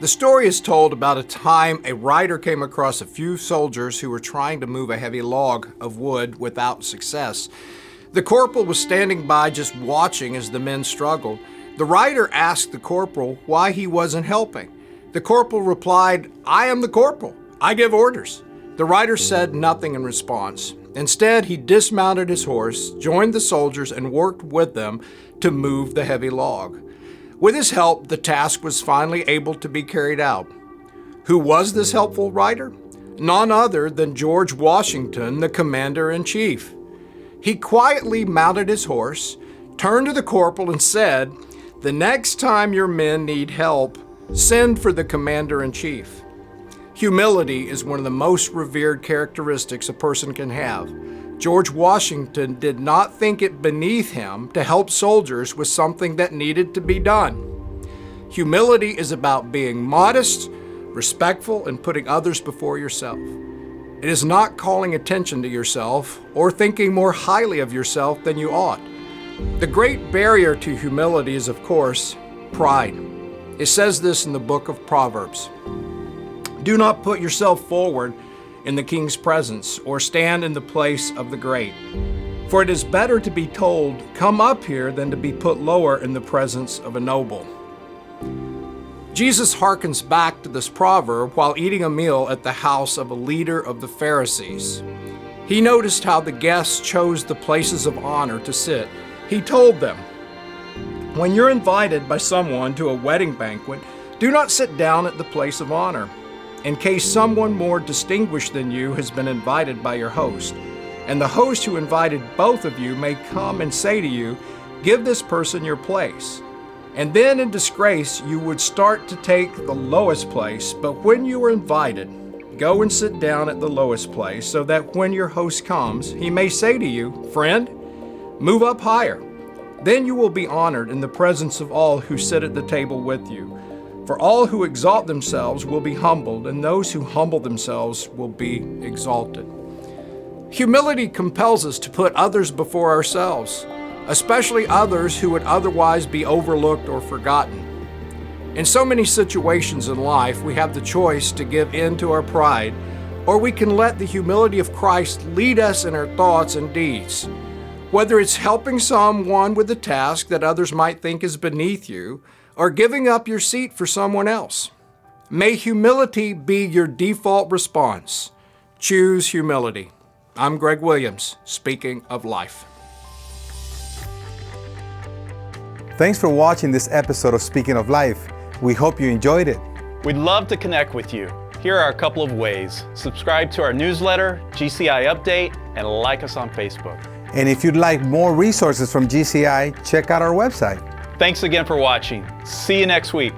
The story is told about a time a rider came across a few soldiers who were trying to move a heavy log of wood without success. The corporal was standing by just watching as the men struggled. The rider asked the corporal why he wasn't helping. The corporal replied, "I am the corporal. I give orders." The rider said nothing in response. Instead, he dismounted his horse, joined the soldiers, and worked with them to move the heavy log. With his help, the task was finally able to be carried out. Who was this helpful rider? None other than George Washington, the commander-in-chief. He quietly mounted his horse, turned to the corporal, and said, "The next time your men need help, send for the commander-in-chief." Humility is one of the most revered characteristics a person can have. George Washington did not think it beneath him to help soldiers with something that needed to be done. Humility is about being modest, respectful, and putting others before yourself. It is not calling attention to yourself or thinking more highly of yourself than you ought. The great barrier to humility is, of course, pride. It says this in the book of Proverbs. Do not put yourself forward in the king's presence or stand in the place of the great. For it is better to be told, "Come up here," than to be put lower in the presence of a noble. Jesus harkens back to this proverb while eating a meal at the house of a leader of the Pharisees. He noticed how the guests chose the places of honor to sit. He told them, "When you're invited by someone to a wedding banquet, do not sit down at the place of honor, in case someone more distinguished than you has been invited by your host. And the host who invited both of you may come and say to you, 'Give this person your place.' And then in disgrace you would start to take the lowest place, but when you are invited, go and sit down at the lowest place, so that when your host comes, he may say to you, 'Friend, move up higher.' Then you will be honored in the presence of all who sit at the table with you. For all who exalt themselves will be humbled, and those who humble themselves will be exalted." Humility compels us to put others before ourselves, especially others who would otherwise be overlooked or forgotten. In so many situations in life, we have the choice to give in to our pride, or we can let the humility of Christ lead us in our thoughts and deeds. Whether it's helping someone with a task that others might think is beneath you, or giving up your seat for someone else. May humility be your default response. Choose humility. I'm Greg Williams, speaking of life. Thanks for watching this episode of Speaking of Life. We hope you enjoyed it. We'd love to connect with you. Here are a couple of ways. Subscribe to our newsletter, GCI Update, and like us on Facebook. And if you'd like more resources from GCI, check out our website. Thanks again for watching. See you next week.